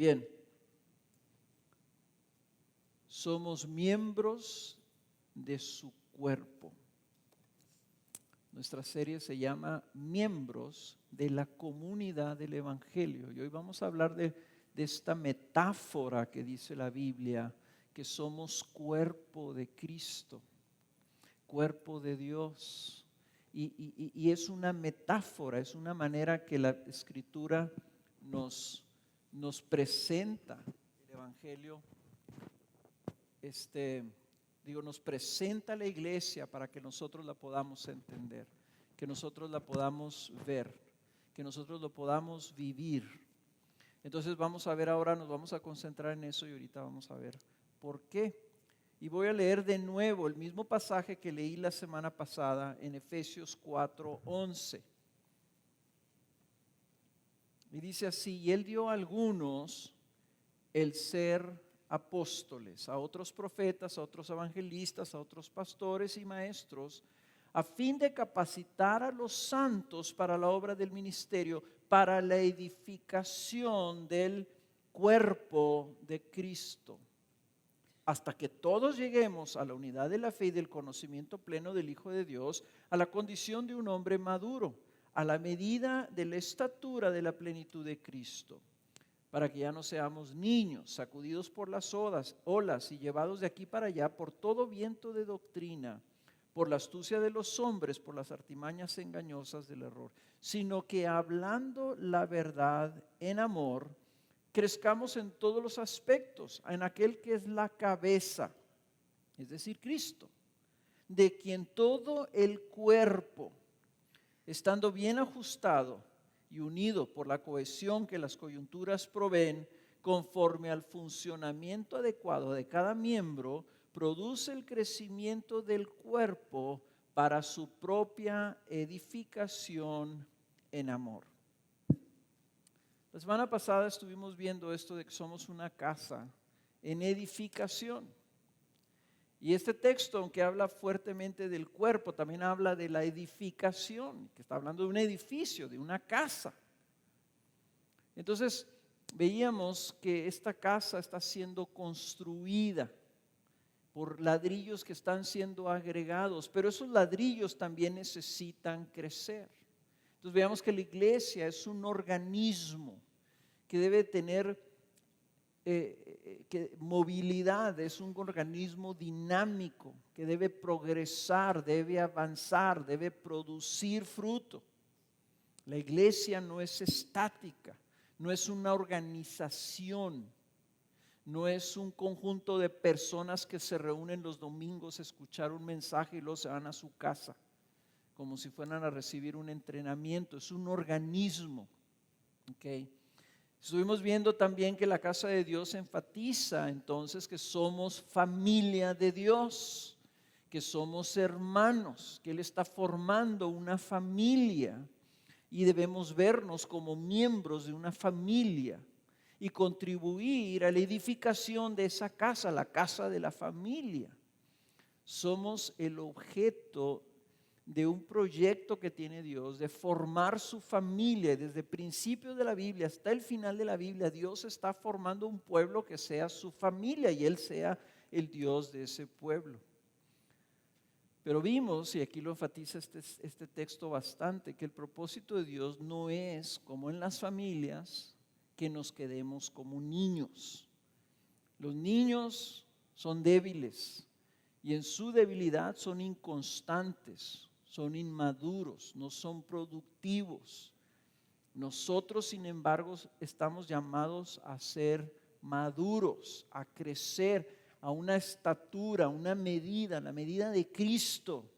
Bien, somos miembros de su cuerpo. Nuestra serie se llama Miembros de la Comunidad del Evangelio. Y hoy vamos a hablar de esta metáfora que dice la Biblia, que somos cuerpo de Cristo, cuerpo de Dios. Y es una metáfora, es una manera que la Escritura nos presenta el Evangelio. Nos presenta la iglesia para que nosotros la podamos entender, que nosotros la podamos ver, que nosotros lo podamos vivir. Entonces vamos a ver ahora, nos vamos a concentrar en eso y ahorita vamos a ver por qué. Y voy a leer de nuevo el mismo pasaje que leí la semana pasada en Efesios 4:11. Y dice así: y él dio a algunos el ser apóstoles, a otros profetas, a otros evangelistas, a otros pastores y maestros, a fin de capacitar a los santos para la obra del ministerio, para la edificación del cuerpo de Cristo, hasta que todos lleguemos a la unidad de la fe y del conocimiento pleno del Hijo de Dios, a la condición de un hombre maduro, a la medida de la estatura de la plenitud de Cristo, para que ya no seamos niños, sacudidos por las olas y llevados de aquí para allá por todo viento de doctrina, por la astucia de los hombres, por las artimañas engañosas del error, sino que hablando la verdad en amor, crezcamos en todos los aspectos, en aquel que es la cabeza, es decir, Cristo, de quien todo el cuerpo, estando bien ajustado y unido por la cohesión que las coyunturas proveen, conforme al funcionamiento adecuado de cada miembro, produce el crecimiento del cuerpo para su propia edificación en amor. La semana pasada estuvimos viendo esto de que somos una casa en edificación. Y este texto, aunque habla fuertemente del cuerpo, también habla de la edificación, que está hablando de un edificio, de una casa. Entonces, veíamos que esta casa está siendo construida por ladrillos que están siendo agregados, pero esos ladrillos también necesitan crecer. Entonces, veamos que la iglesia es un organismo que debe tener movilidad, es un organismo dinámico que debe progresar, debe avanzar, debe producir fruto. La iglesia no es estática, no es una organización, no es un conjunto de personas que se reúnen los domingos a escuchar un mensaje y luego se van a su casa, como si fueran a recibir un entrenamiento. Es un organismo. Okay. Estuvimos viendo también que la casa de Dios enfatiza entonces que somos familia de Dios, que somos hermanos, que Él está formando una familia y debemos vernos como miembros de una familia y contribuir a la edificación de esa casa, la casa de la familia. Somos el objeto de un proyecto que tiene Dios de formar su familia. Desde el principio de la Biblia hasta el final de la Biblia, Dios está formando un pueblo que sea su familia y Él sea el Dios de ese pueblo. Pero vimos, y aquí lo enfatiza este texto bastante, que el propósito de Dios no es, como en las familias, que nos quedemos como niños. Los niños son débiles y en su debilidad son inconstantes, son inmaduros, no son productivos. Nosotros, sin embargo, estamos llamados a ser maduros, a crecer a una estatura, una medida, la medida de Cristo.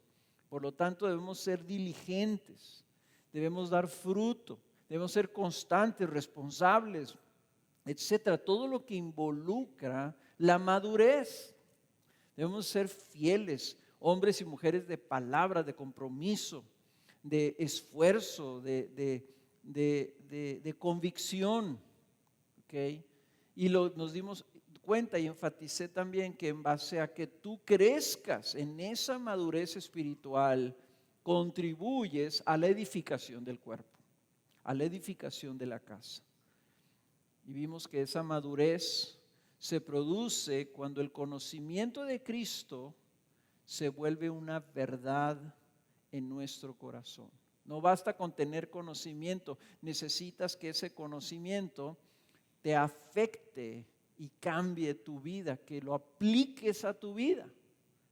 Por lo tanto, debemos ser diligentes, debemos dar fruto, debemos ser constantes, responsables, etcétera. Todo lo que involucra la madurez. Debemos ser fieles, hombres y mujeres de palabra, de compromiso, de esfuerzo, de convicción. ¿Okay? Y nos dimos cuenta y enfaticé también que en base a que tú crezcas en esa madurez espiritual, contribuyes a la edificación del cuerpo, a la edificación de la casa. Y vimos que esa madurez se produce cuando el conocimiento de Cristo se vuelve una verdad en nuestro corazón. No basta con tener conocimiento, necesitas que ese conocimiento te afecte y cambie tu vida, que lo apliques a tu vida,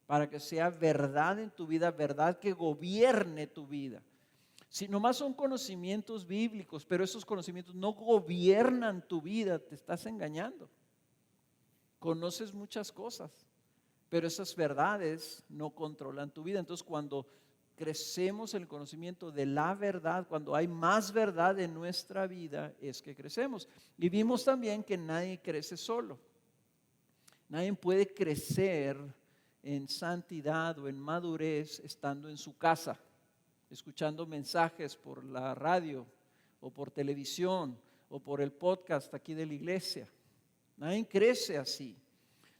para que sea verdad en tu vida, verdad que gobierne tu vida. Si nomás son conocimientos bíblicos, pero esos conocimientos no gobiernan tu vida, te estás engañando. Conoces muchas cosas, pero esas verdades no controlan tu vida. Entonces, cuando crecemos en el conocimiento de la verdad, cuando hay más verdad en nuestra vida, es que crecemos. Y vimos también que nadie crece solo. Nadie puede crecer en santidad o en madurez estando en su casa, escuchando mensajes por la radio o por televisión o por el podcast aquí de la iglesia. Nadie crece así.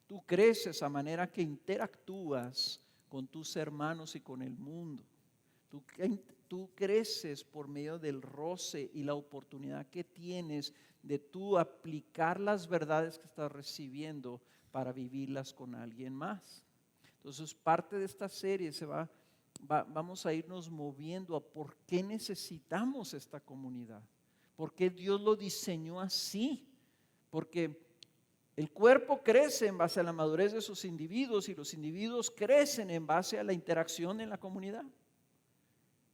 Tú creces a manera que interactúas con tus hermanos y con el mundo. Tú creces por medio del roce y la oportunidad que tienes de tú aplicar las verdades que estás recibiendo para vivirlas con alguien más. Entonces, parte de esta serie vamos a irnos moviendo a por qué necesitamos esta comunidad, por qué Dios lo diseñó así, porque el cuerpo crece en base a la madurez de sus individuos y los individuos crecen en base a la interacción en la comunidad.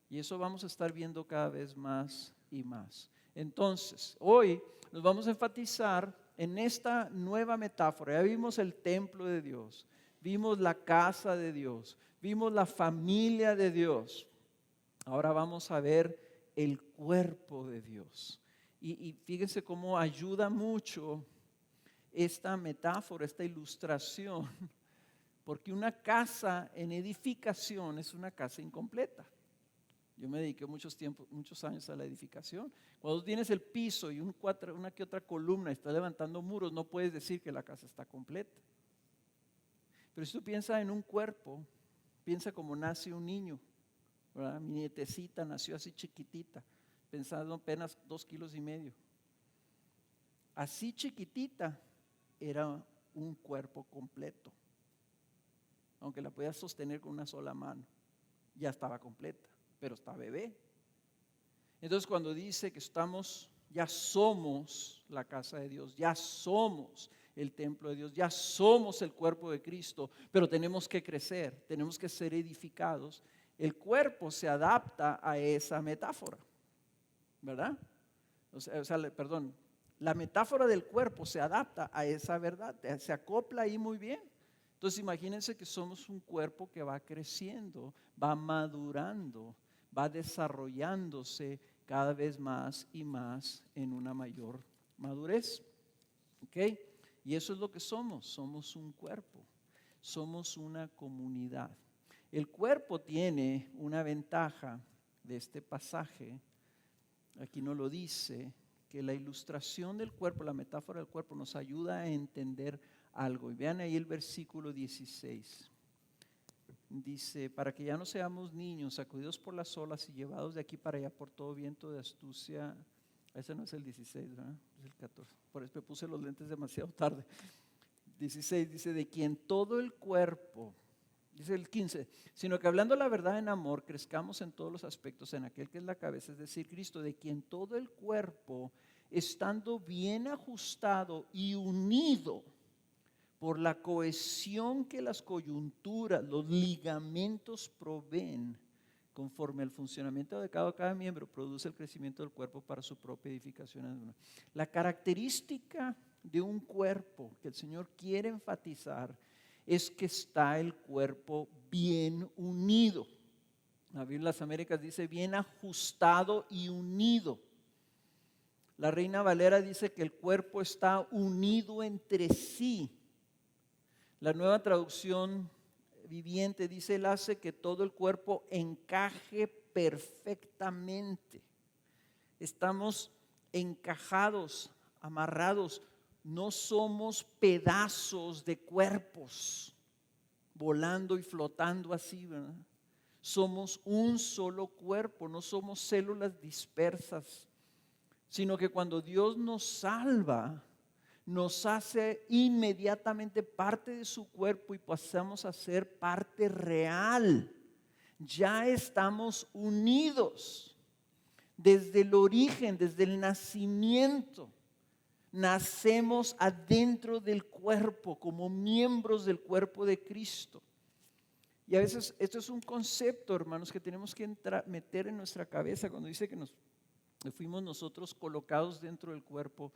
Y eso vamos a estar viendo cada vez más y más. Entonces, hoy nos vamos a enfatizar en esta nueva metáfora. Ya vimos el templo de Dios, vimos la casa de Dios, vimos la familia de Dios. Ahora vamos a ver el cuerpo de Dios. Y fíjense cómo ayuda mucho esta metáfora, esta ilustración, porque una casa en edificación es una casa incompleta. Yo me dediqué muchos años a la edificación. Cuando tienes el piso y una que otra columna y estás levantando muros, no puedes decir que la casa está completa. Pero si tú piensas en un cuerpo, piensa como nace un niño, ¿verdad? Mi nietecita nació así chiquitita, pensando apenas 2,5 kilos. Así chiquitita era un cuerpo completo. Aunque la podías sostener con una sola mano, ya estaba completa, pero está bebé. Entonces, cuando dice que ya somos la casa de Dios, ya somos el templo de Dios, ya somos el cuerpo de Cristo, pero tenemos que crecer, tenemos que ser edificados. El cuerpo se adapta a esa metáfora, ¿verdad? La metáfora del cuerpo se adapta a esa verdad, se acopla ahí muy bien. Entonces imagínense que somos un cuerpo que va creciendo, va madurando, va desarrollándose cada vez más y más en una mayor madurez. ¿Ok? Y eso es lo que somos un cuerpo, somos una comunidad. El cuerpo tiene una ventaja de este pasaje, aquí no lo dice, que la ilustración del cuerpo, la metáfora del cuerpo nos ayuda a entender algo. Y vean ahí el versículo 16. Dice, para que ya no seamos niños, sacudidos por las olas y llevados de aquí para allá por todo viento de astucia. Ese no es el 16, ¿verdad? Es el 14. Por eso me puse los lentes demasiado tarde. 16 dice, de quien todo el cuerpo, dice el 15, sino que hablando la verdad en amor, crezcamos en todos los aspectos en aquel que es la cabeza, es decir, Cristo, de quien todo el cuerpo, estando bien ajustado y unido por la cohesión que las coyunturas, los ligamentos proveen, conforme al funcionamiento adecuado de cada miembro, produce el crecimiento del cuerpo para su propia edificación. La característica de un cuerpo que el Señor quiere enfatizar es que está el cuerpo bien unido. La Biblia de las Américas dice bien ajustado y unido. La Reina Valera dice que el cuerpo está unido entre sí. La Nueva Traducción Viviente dice, Él hace que todo el cuerpo encaje perfectamente. Estamos encajados, amarrados. No somos pedazos de cuerpos volando y flotando así, ¿verdad? Somos un solo cuerpo, no somos células dispersas sino que cuando Dios nos salva, nos hace inmediatamente parte de su cuerpo y pasamos a ser parte real. Ya estamos unidos desde el origen, desde el nacimiento. Nacemos adentro del cuerpo como miembros del cuerpo de Cristo. Y a veces esto es un concepto, hermanos, que tenemos que meter en nuestra cabeza cuando dice que fuimos nosotros colocados dentro del cuerpo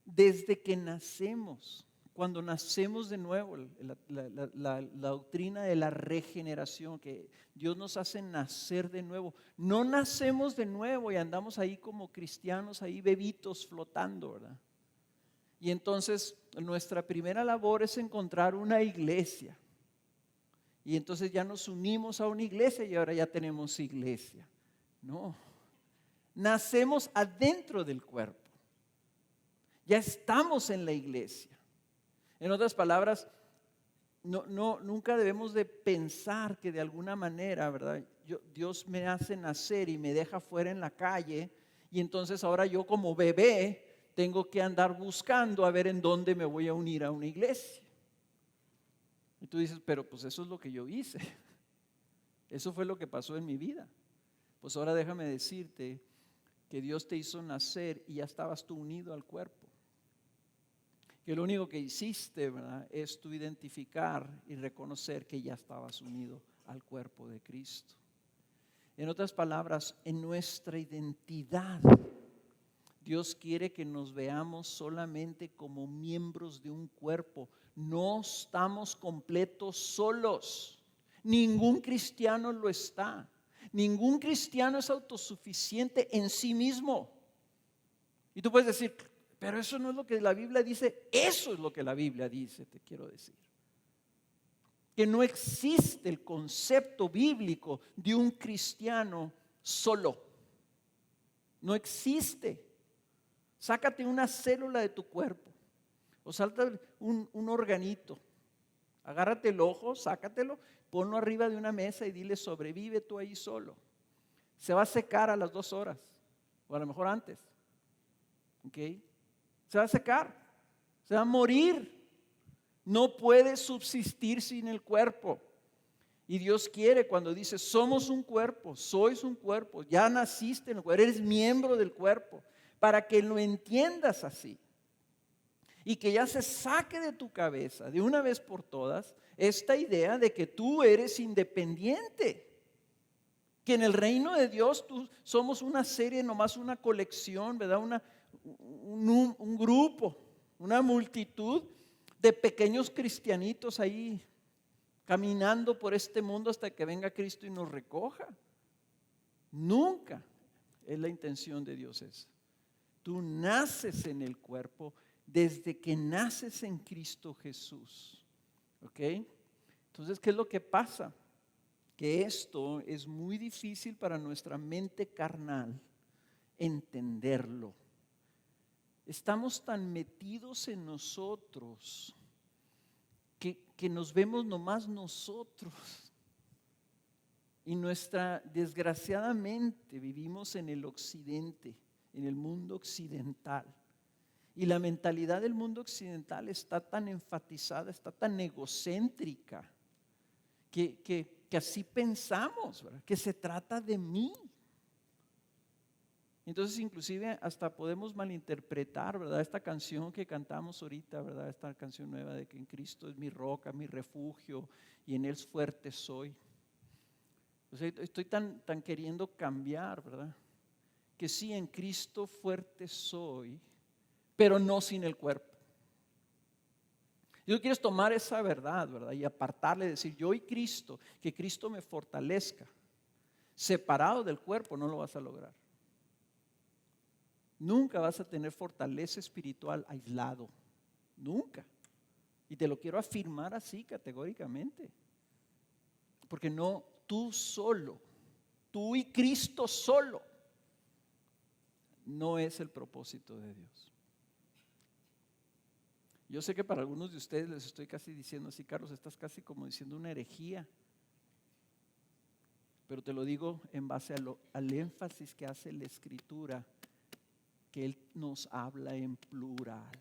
desde que nacemos. Cuando nacemos de nuevo, la doctrina de la regeneración, que Dios nos hace nacer de nuevo. No nacemos de nuevo y andamos ahí como cristianos, ahí bebitos flotando, ¿verdad? Y entonces nuestra primera labor es encontrar una iglesia. Y entonces ya nos unimos a una iglesia y ahora ya tenemos iglesia. No, nacemos adentro del cuerpo. Ya estamos en la iglesia. En otras palabras, nunca debemos de pensar que de alguna manera, ¿verdad? Dios me hace nacer y me deja fuera en la calle y entonces ahora yo como bebé tengo que andar buscando a ver en dónde me voy a unir a una iglesia. Y tú dices, pero pues eso es lo que yo hice. Eso fue lo que pasó en mi vida. Pues ahora déjame decirte que Dios te hizo nacer y ya estabas tú unido al cuerpo. Que lo único que hiciste, ¿verdad?, es tú identificar y reconocer que ya estabas unido al cuerpo de Cristo. En otras palabras, en nuestra identidad, Dios quiere que nos veamos solamente como miembros de un cuerpo. No estamos completos solos. Ningún cristiano lo está. Ningún cristiano es autosuficiente en sí mismo. Y tú puedes decir, pero eso no es lo que la Biblia dice. Eso es lo que la Biblia dice, te quiero decir. Que no existe el concepto bíblico de un cristiano solo. No existe. Sácate una célula de tu cuerpo o salta un organito. Agárrate el ojo, sácatelo, ponlo arriba de una mesa y dile, sobrevive tú ahí solo. Se va a secar a las 2 horas o a lo mejor antes. ¿Ok? Se va a secar, se va a morir. No puede subsistir sin el cuerpo. Y Dios quiere cuando dice, somos un cuerpo, sois un cuerpo, ya naciste en el cuerpo, eres miembro del cuerpo, para que lo entiendas así. Y que ya se saque de tu cabeza, de una vez por todas, esta idea de que tú eres independiente. Que en el reino de Dios tú somos una serie, nomás una colección, ¿verdad? Un grupo, una multitud de pequeños cristianitos ahí caminando por este mundo hasta que venga Cristo y nos recoja. Nunca es la intención de Dios esa. Tú naces en el cuerpo desde que naces en Cristo Jesús. ¿Ok? Entonces, ¿qué es lo que pasa? Que esto es muy difícil para nuestra mente carnal entenderlo. Estamos tan metidos en nosotros que nos vemos nomás nosotros. Y desgraciadamente vivimos en el occidente, en el mundo occidental. Y la mentalidad del mundo occidental está tan enfatizada, está tan egocéntrica, que así pensamos, ¿verdad? Que se trata de mí. Entonces inclusive hasta podemos malinterpretar, ¿verdad?, esta canción que cantamos ahorita, ¿verdad?, esta canción nueva de que en Cristo es mi roca, mi refugio y en Él fuerte soy. O sea, estoy tan queriendo cambiar, ¿verdad?, que sí, en Cristo fuerte soy, pero no sin el cuerpo. Yo quiero tomar esa verdad, ¿verdad?, y apartarle, decir, yo y Cristo, que Cristo me fortalezca. Separado del cuerpo no lo vas a lograr. Nunca vas a tener fortaleza espiritual aislado. Nunca. Y te lo quiero afirmar así categóricamente. Porque no tú solo, tú y Cristo solo, no es el propósito de Dios. Yo sé que para algunos de ustedes les estoy casi diciendo así, Carlos, estás casi como diciendo una herejía. Pero te lo digo en base al énfasis que hace la Escritura, que Él nos habla en plural.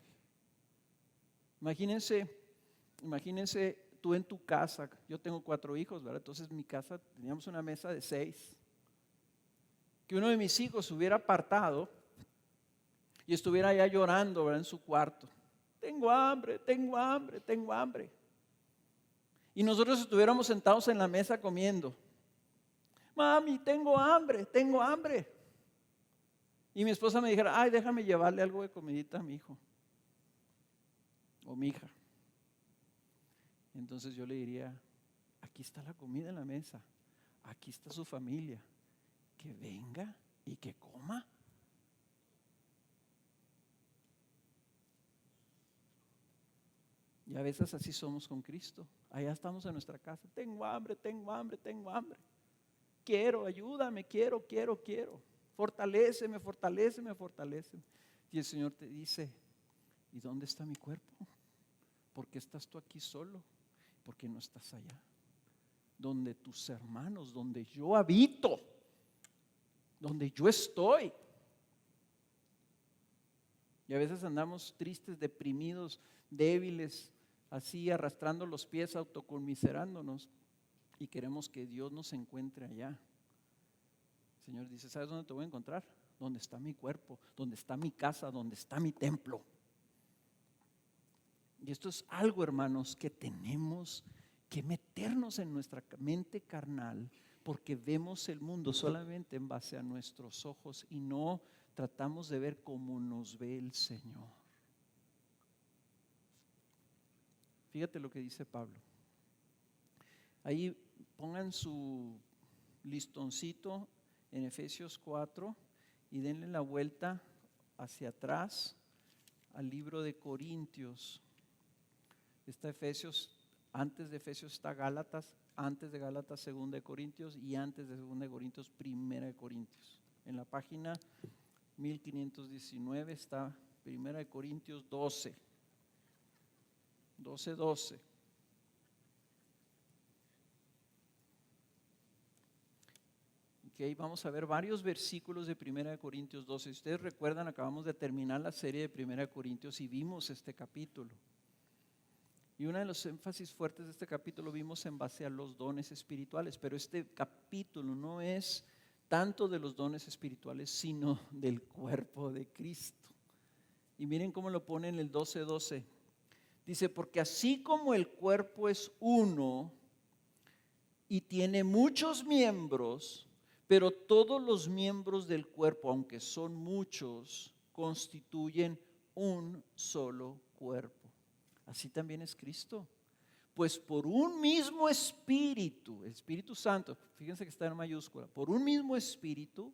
Imagínense tú en tu casa. Yo tengo 4 hijos, ¿verdad? Entonces en mi casa teníamos una mesa de 6. Que uno de mis hijos se hubiera apartado y estuviera allá llorando, ¿verdad? En su cuarto. Tengo hambre, tengo hambre, tengo hambre. Y nosotros estuviéramos sentados en la mesa comiendo. Mami, tengo hambre, tengo hambre. Y mi esposa me dijera, ay, déjame llevarle algo de comidita a mi hijo o mi hija. Entonces yo le diría, aquí está la comida en la mesa, aquí está su familia, que venga y que coma. Y a veces así somos con Cristo. Allá estamos en nuestra casa, tengo hambre, tengo hambre, tengo hambre. Quiero, ayúdame, quiero. Fortaléceme, fortaléceme, fortaléceme. Y el Señor te dice, ¿y dónde está mi cuerpo? ¿Por qué estás tú aquí solo? ¿Por qué no estás allá? Donde tus hermanos, donde yo habito, donde yo estoy. Y a veces andamos tristes, deprimidos, débiles, así arrastrando los pies, autoconmiserándonos, y queremos que Dios nos encuentre allá. El Señor dice, ¿sabes dónde te voy a encontrar? Donde está mi cuerpo, donde está mi casa, donde está mi templo. Y esto es algo, hermanos, que tenemos que meternos en nuestra mente carnal, porque vemos el mundo solamente en base a nuestros ojos y no tratamos de ver como nos ve el Señor. Fíjate lo que dice Pablo. Ahí pongan su listoncito en Efesios 4 y denle la vuelta hacia atrás al libro de Corintios. Está Efesios, antes de Efesios está Gálatas, antes de Gálatas 2 de Corintios y antes de 2 de Corintios 1 de Corintios. En la página 1519 está 1 de Corintios 12. Okay, vamos a ver varios versículos de 1 de Corintios 12. Si ustedes recuerdan, acabamos de terminar la serie de 1 de Corintios y vimos este capítulo. Y uno de los énfasis fuertes de este capítulo vimos en base a los dones espirituales, pero este capítulo no es tanto de los dones espirituales, sino del cuerpo de Cristo. Y miren cómo lo pone en el 12:12. Dice, porque así como el cuerpo es uno y tiene muchos miembros, pero todos los miembros del cuerpo, aunque son muchos, constituyen un solo cuerpo. Así también es Cristo. Pues por un mismo Espíritu, el Espíritu Santo, fíjense que está en mayúscula, por un mismo Espíritu,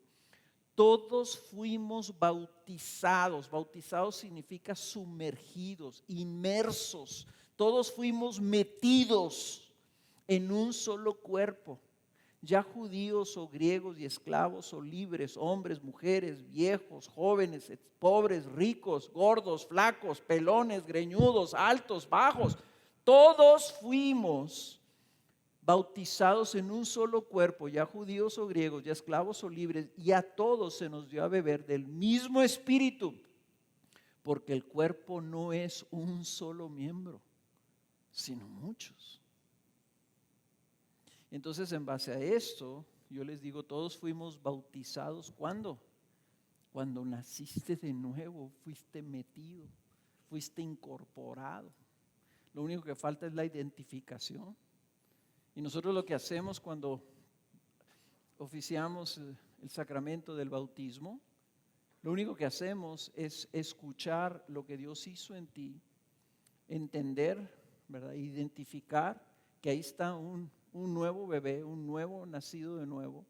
todos fuimos bautizados. Bautizados significa sumergidos, inmersos. Todos fuimos metidos en un solo cuerpo. Ya judíos o griegos y esclavos o libres, hombres, mujeres, viejos, jóvenes, pobres, ricos, gordos, flacos, pelones, greñudos, altos, bajos. Todos fuimos bautizados en un solo cuerpo, ya judíos o griegos, ya esclavos o libres, y a todos se nos dio a beber del mismo Espíritu, porque el cuerpo no es un solo miembro, sino muchos. Entonces, en base a esto, yo les digo, todos fuimos bautizados. ¿Cuándo? Cuando naciste de nuevo, fuiste metido, fuiste incorporado. Lo único que falta es la identificación. Y nosotros lo que hacemos cuando oficiamos el sacramento del bautismo, lo único que hacemos es escuchar lo que Dios hizo en ti, entender, ¿verdad? Identificar que ahí está un nuevo bebé, un nuevo nacido de nuevo.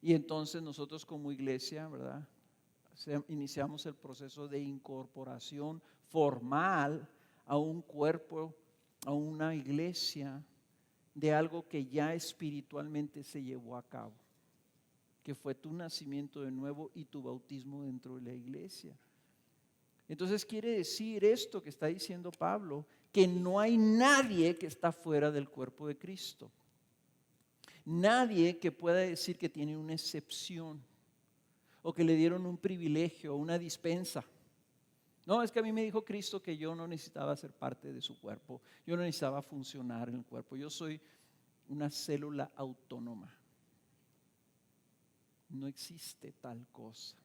Y entonces nosotros como iglesia, ¿verdad? Iniciamos el proceso de incorporación formal a un cuerpo, a una iglesia, de algo que ya espiritualmente se llevó a cabo, que fue tu nacimiento de nuevo y tu bautismo dentro de la iglesia. Entonces quiere decir esto que está diciendo Pablo, que no hay nadie que está fuera del cuerpo de Cristo. Nadie que pueda decir que tiene una excepción. o que le dieron un privilegio, una dispensa. No, es que a mí me dijo Cristo que yo no necesitaba ser parte de su cuerpo, yo no necesitaba funcionar en el cuerpo, yo soy una célula autónoma. No existe tal cosa.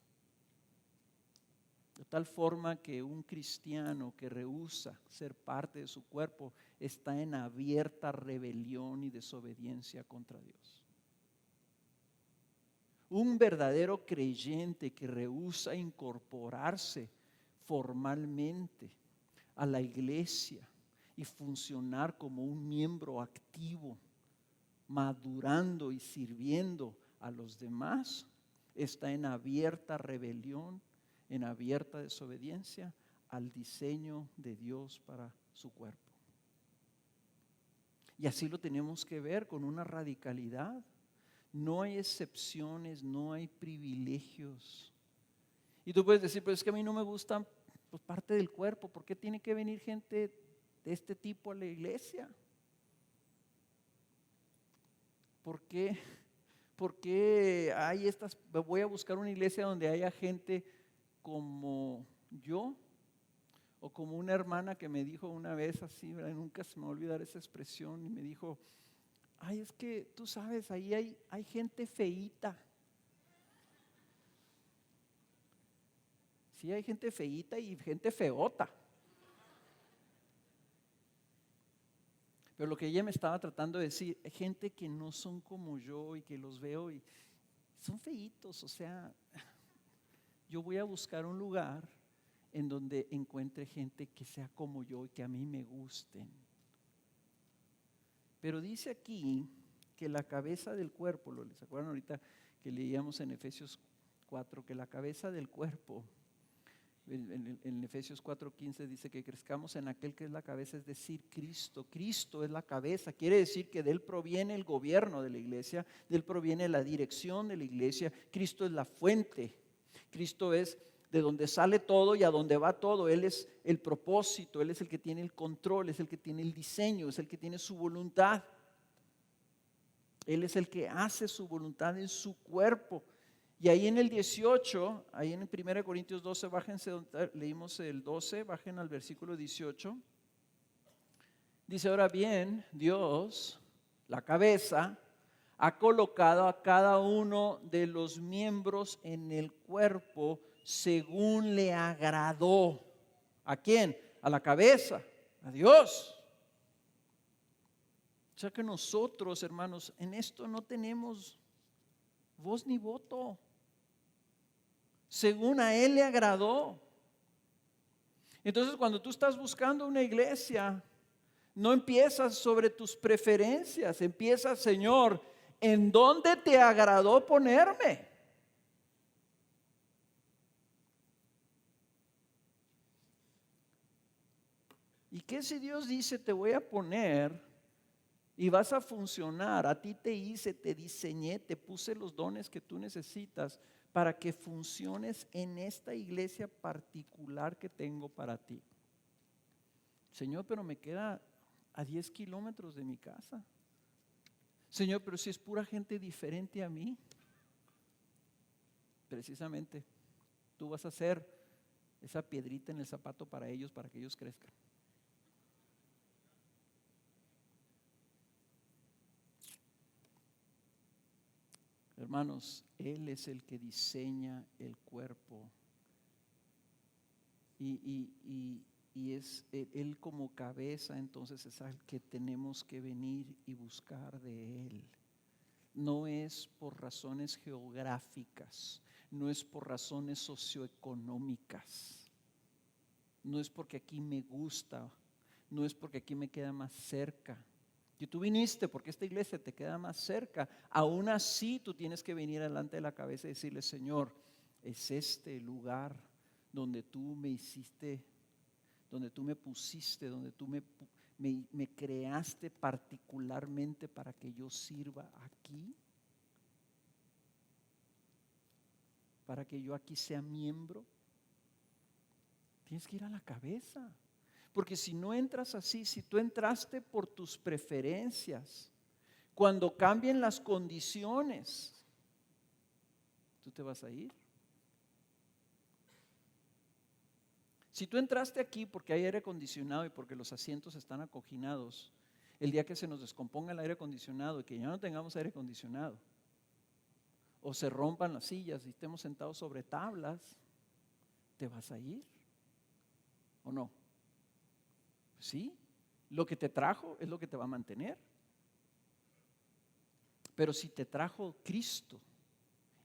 De tal forma que un cristiano que rehúsa ser parte de su cuerpo está en abierta rebelión y desobediencia contra Dios. Un verdadero creyente que rehúsa incorporarse formalmente a la iglesia y funcionar como un miembro activo, madurando y sirviendo a los demás, está en abierta rebelión, en abierta desobediencia al diseño de Dios para su cuerpo. Y así lo tenemos que ver con una radicalidad. No hay excepciones, no hay privilegios. Y tú puedes decir, pero es que a mí no me gusta pues, parte del cuerpo. ¿Por qué tiene que venir gente de este tipo a la iglesia? ¿Por qué? Porque hay estas, voy a buscar una iglesia donde haya gente como yo, o como una hermana que me dijo una vez así, ¿verdad? Nunca se me va a olvidar esa expresión, y me dijo, ay, es que tú sabes, ahí hay gente feíta. Sí, hay gente feíta y gente feota. Pero lo que ella me estaba tratando de decir, hay gente que no son como yo y que los veo y son feitos, o sea, yo voy a buscar un lugar en donde encuentre gente que sea como yo y que a mí me gusten. Pero dice aquí que la cabeza del cuerpo, ¿se acuerdan ahorita que leíamos en Efesios 4? Que la cabeza del cuerpo, en Efesios 4:15 dice que crezcamos en aquel que es la cabeza, es decir, Cristo. Cristo es la cabeza, quiere decir que de Él proviene el gobierno de la iglesia, de Él proviene la dirección de la iglesia. Cristo es la fuente, Cristo es de donde sale todo y a donde va todo. Él es el propósito, Él es el que tiene el control, es el que tiene el diseño, es el que tiene su voluntad. Él es el que hace su voluntad en su cuerpo. Y ahí en el 18, ahí en 1 Corintios 12, bájense donde leímos el 12, bajen al versículo 18. Dice, ahora bien, Dios, la cabeza, ha colocado a cada uno de los miembros en el cuerpo según le agradó. ¿A quién? A la cabeza, a Dios. O sea que nosotros, hermanos, en esto no tenemos voz ni voto. Según a Él le agradó. Entonces, cuando tú estás buscando una iglesia, no empiezas sobre tus preferencias, empiezas, Señor, ¿en dónde te agradó ponerme? ¿Y qué si Dios dice, te voy a poner y vas a funcionar? A ti te hice, te diseñé, te puse los dones que tú necesitas para que funciones en esta iglesia particular que tengo para ti. Señor, pero me queda a 10 kilómetros de mi casa. Señor, pero si es pura gente diferente a mí. Precisamente, tú vas a ser esa piedrita en el zapato para ellos, para que ellos crezcan. Hermanos, Él es el que diseña el cuerpo y es Él como cabeza, entonces es al que tenemos que venir y buscar de Él. No es por razones geográficas, no es por razones socioeconómicas, no es porque aquí me gusta, no es porque aquí me queda más cerca. Y tú viniste porque esta iglesia te queda más cerca. Aún así tú tienes que venir delante de la cabeza y decirle, Señor, es este el lugar donde tú me hiciste, donde tú me pusiste, donde tú me creaste particularmente para que yo sirva aquí, para que yo aquí sea miembro. Tienes que ir a la cabeza. Porque si no entras así, si tú entraste por tus preferencias, cuando cambien las condiciones, tú te vas a ir. Si tú entraste aquí porque hay aire acondicionado y porque los asientos están acoginados, el día que se nos descomponga el aire acondicionado y que ya no tengamos aire acondicionado, o se rompan las sillas y estemos sentados sobre tablas, ¿te vas a ir? ¿O no? Sí, lo que te trajo es lo que te va a mantener. Pero si te trajo Cristo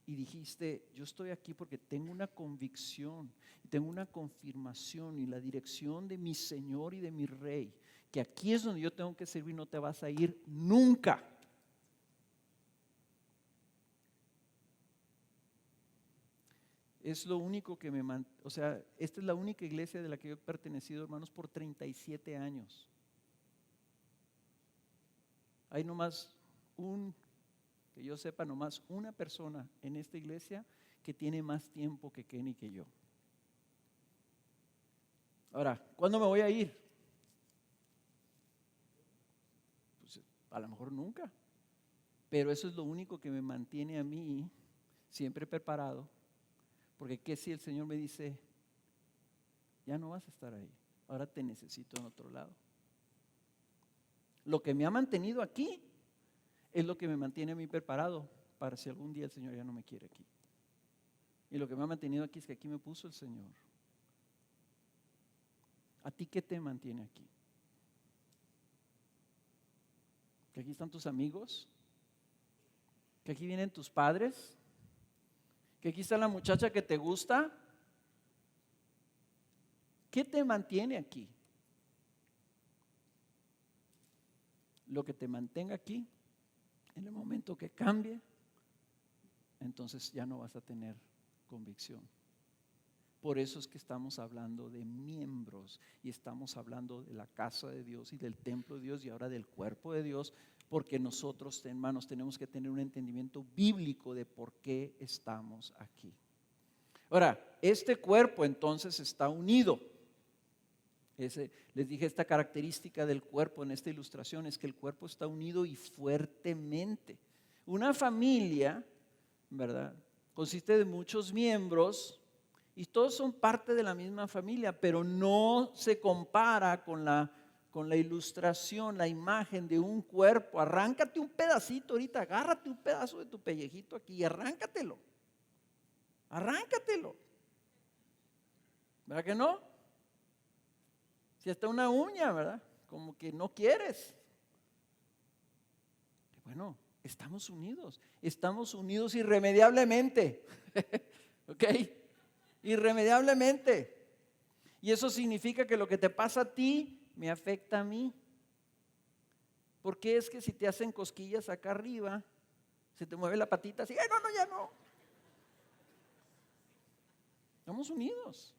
y dijiste, yo estoy aquí porque tengo una convicción, tengo una confirmación y la dirección de mi Señor y de mi Rey, que aquí es donde yo tengo que servir, no te vas a ir nunca. Es lo único que o sea, esta es la única iglesia de la que yo he pertenecido, hermanos, por 37 años. Hay nomás que yo sepa, nomás una persona en esta iglesia que tiene más tiempo que Kenny y que yo. Ahora, ¿cuándo me voy a ir? Pues a lo mejor nunca, pero eso es lo único que me mantiene a mí siempre preparado, porque ¿qué si el Señor me dice, ya no vas a estar ahí, ahora te necesito en otro lado? Lo que me ha mantenido aquí es lo que me mantiene a mí preparado para si algún día el Señor ya no me quiere aquí. Y lo que me ha mantenido aquí es que aquí me puso el Señor. ¿A ti qué te mantiene aquí? ¿Que aquí están tus amigos? ¿Que aquí vienen tus padres? ¿Que aquí está la muchacha que te gusta? ¿Qué te mantiene aquí? Lo que te mantenga aquí, en el momento que cambie, entonces ya no vas a tener convicción. Por eso es que estamos hablando de miembros y estamos hablando de la casa de Dios y del templo de Dios y ahora del cuerpo de Dios, porque nosotros, hermanos, tenemos que tener un entendimiento bíblico de por qué estamos aquí. Ahora, este cuerpo entonces está unido. Les dije, esta característica del cuerpo en esta ilustración es que el cuerpo está unido y fuertemente. Una familia, ¿verdad?, consiste de muchos miembros y todos son parte de la misma familia, pero no se compara con la ilustración, la imagen de un cuerpo. Arráncate un pedacito ahorita, agárrate un pedazo de tu pellejito aquí y arráncatelo. Arráncatelo. ¿Verdad que no? Si hasta una uña, ¿verdad? Como que no quieres. Bueno, estamos unidos irremediablemente. ¿Ok? Irremediablemente. Y eso significa que lo que te pasa a ti me afecta a mí. Porque es que si te hacen cosquillas acá arriba, se te mueve la patita así, ¡ay, no, ya no! Estamos unidos.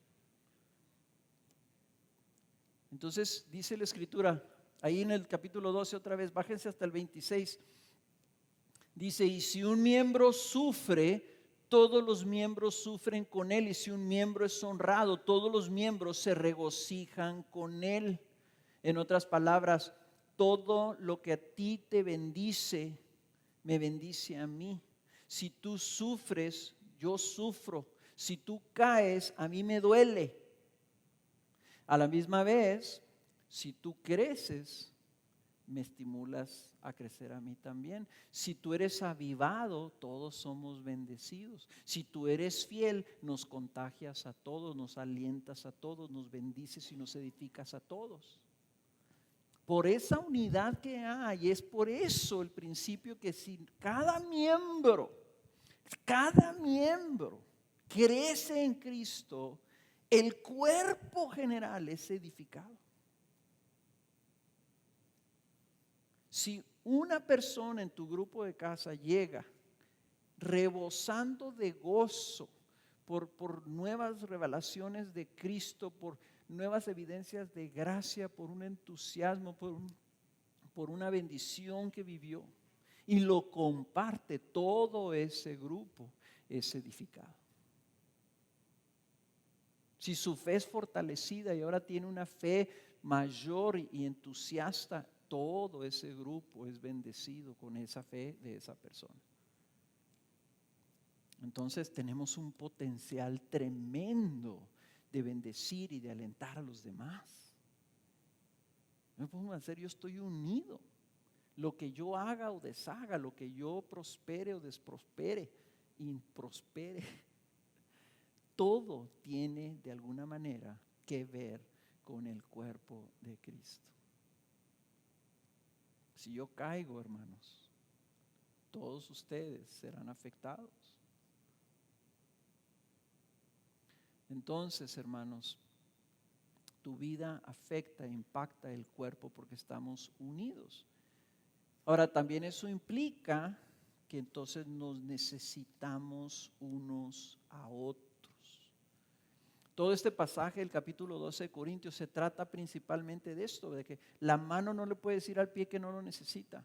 Entonces dice la Escritura, ahí en el capítulo 12 otra vez, bájense hasta el 26, dice, y si un miembro sufre, todos los miembros sufren con él, y si un miembro es honrado, todos los miembros se regocijan con él. En otras palabras, todo lo que a ti te bendice, me bendice a mí. Si tú sufres, yo sufro. Si tú caes, a mí me duele. A la misma vez, si tú creces, me estimulas a crecer a mí también. Si tú eres avivado, todos somos bendecidos. Si tú eres fiel, nos contagias a todos, nos alientas a todos, nos bendices y nos edificas a todos. Por esa unidad que hay, es por eso el principio que si cada miembro crece en Cristo, el cuerpo general es edificado. Si una persona en tu grupo de casa llega rebosando de gozo por nuevas revelaciones de Cristo, por nuevas evidencias de gracia, por un entusiasmo, por una bendición que vivió y lo comparte, todo ese grupo es edificado. Si su fe es fortalecida y ahora tiene una fe mayor y entusiasta, todo ese grupo es bendecido con esa fe de esa persona. Entonces tenemos un potencial tremendo de bendecir y de alentar a los demás. No me pongo a hacer, yo estoy unido. Lo que yo haga o deshaga, lo que yo prospere o desprospere, improspere, todo tiene de alguna manera que ver con el cuerpo de Cristo. Si yo caigo, hermanos, todos ustedes serán afectados. Entonces, hermanos, tu vida afecta e impacta el cuerpo porque estamos unidos. Ahora, también eso implica que entonces nos necesitamos unos a otros. Todo este pasaje del capítulo 12 de Corintios se trata principalmente de esto, de que la mano no le puede decir al pie que no lo necesita.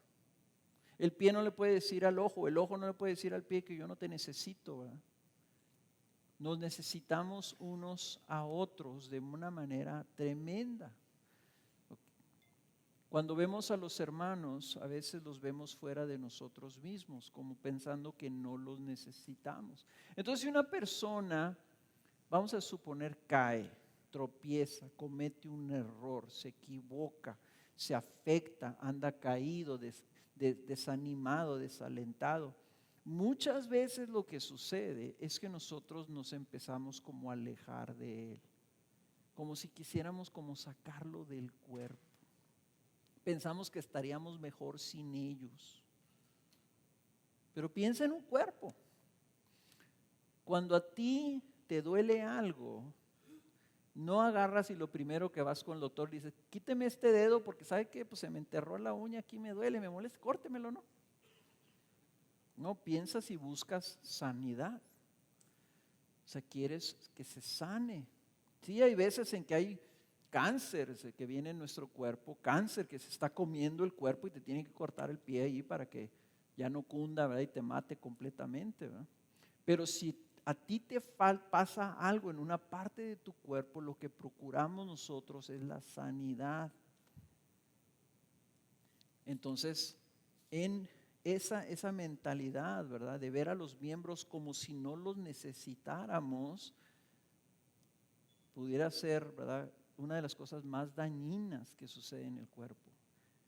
El pie no le puede decir al ojo, el ojo no le puede decir al pie que yo no te necesito, ¿verdad? Nos necesitamos unos a otros de una manera tremenda. Cuando vemos a los hermanos, a veces los vemos fuera de nosotros mismos, como pensando que no los necesitamos. Entonces, si una persona, vamos a suponer, cae, tropieza, comete un error, se equivoca, se afecta, anda caído, desanimado, desalentado, muchas veces lo que sucede es que nosotros nos empezamos como a alejar de él, como si quisiéramos como sacarlo del cuerpo. Pensamos que estaríamos mejor sin ellos. Pero piensa en un cuerpo. Cuando a ti te duele algo, no agarras y lo primero que vas con el doctor dices, quíteme este dedo porque ¿sabe qué? Pues se me enterró la uña, aquí me duele, me molesta, córtemelo, ¿no? No, piensas y buscas sanidad. O sea, quieres que se sane. Sí, hay veces en que hay cáncer que viene en nuestro cuerpo, cáncer que se está comiendo el cuerpo y te tienen que cortar el pie ahí para que ya no cunda, ¿verdad? Y te mate completamente, ¿verdad? Pero si a ti te pasa algo en una parte de tu cuerpo, lo que procuramos nosotros es la sanidad. Entonces, en esa mentalidad, ¿verdad? De ver a los miembros como si no los necesitáramos, pudiera ser, ¿verdad?, una de las cosas más dañinas que sucede en el cuerpo.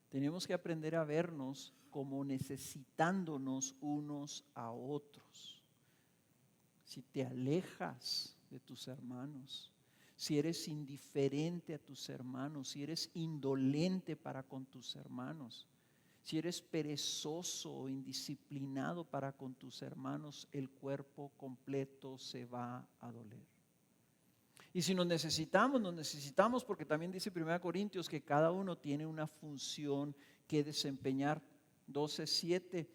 Tenemos que aprender a vernos como necesitándonos unos a otros. Si te alejas de tus hermanos, si eres indiferente a tus hermanos, si eres indolente para con tus hermanos, si eres perezoso o indisciplinado para con tus hermanos, el cuerpo completo se va a doler. Y si nos necesitamos porque también dice 1 Corintios que cada uno tiene una función que desempeñar. 12:7,